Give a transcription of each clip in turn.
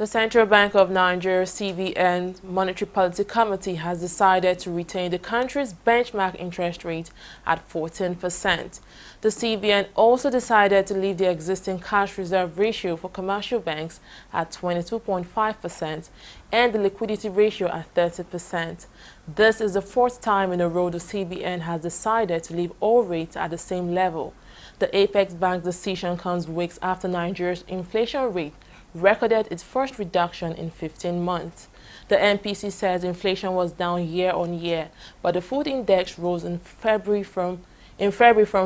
The Central Bank of Nigeria (CBN) Monetary Policy Committee has decided to retain the country's benchmark interest rate at 14%. The CBN also decided to leave the existing cash reserve ratio for commercial banks at 22.5% and the liquidity ratio at 30%. This is the fourth time in a row the CBN has decided to leave all rates at the same level. The Apex Bank's decision comes weeks after Nigeria's inflation rate recorded its first reduction in 15 months. The MPC says inflation was down year on year, but the food index rose in February from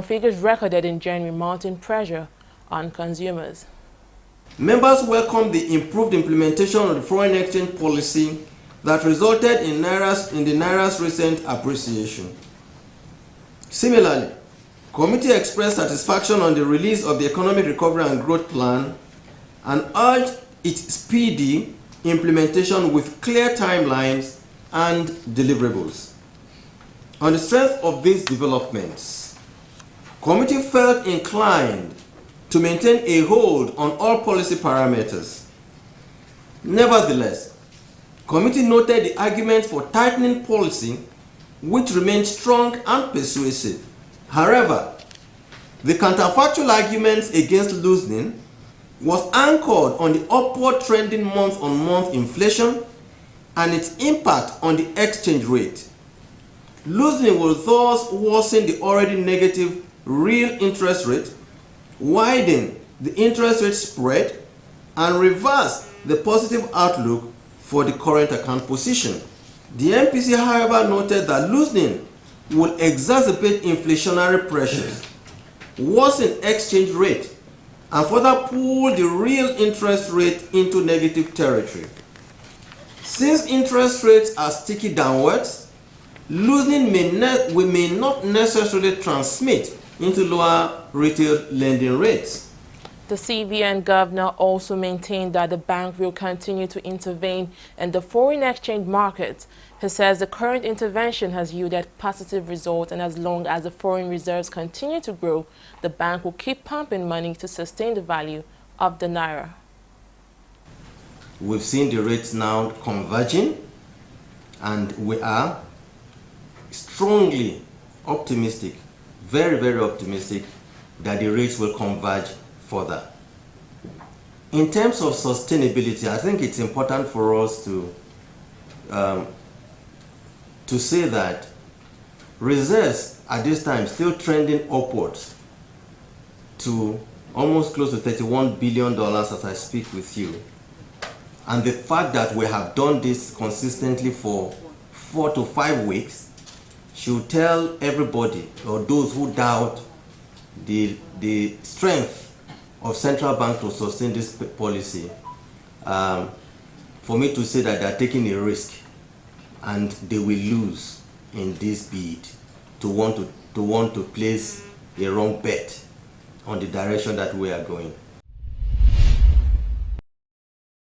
figures recorded in January, mounting pressure on consumers. Members welcomed the improved implementation of the foreign exchange policy that resulted in the Naira's recent appreciation. Similarly, the committee expressed satisfaction on the release of the Economic Recovery and Growth Plan and urged its speedy implementation with clear timelines and deliverables. On the strength of these developments, the committee felt inclined to maintain a hold on all policy parameters. Nevertheless, the committee noted the arguments for tightening policy, which remained strong and persuasive. However, the counterfactual arguments against loosening was anchored on the upward trending month-on-month inflation and its impact on the exchange rate. Loosening will thus worsen the already negative real interest rate, widen the interest rate spread, and reverse the positive outlook for the current account position. The MPC, however, noted that loosening will exacerbate inflationary pressures, worsen exchange rate, and further pull the real interest rate into negative territory. Since interest rates are sticky downwards, loosening may not necessarily transmit into lower retail lending rates. The CBN governor also maintained that the bank will continue to intervene in the foreign exchange market. He says the current intervention has yielded positive results, and as long as the foreign reserves continue to grow, the bank will keep pumping money to sustain the value of the Naira. We've seen the rates now converging, and we are strongly optimistic, very, very optimistic, that the rates will converge further. In terms of sustainability, I think it's important for us to say that reserves at this time still trending upwards to almost close to $31 billion as I speak with you. And the fact that we have done this consistently for 4 to 5 weeks should tell everybody, or those who doubt the strength of central bank to sustain this policy, for me to say that they are taking a risk and they will lose in this bid to want to place a wrong bet on the direction that we are going.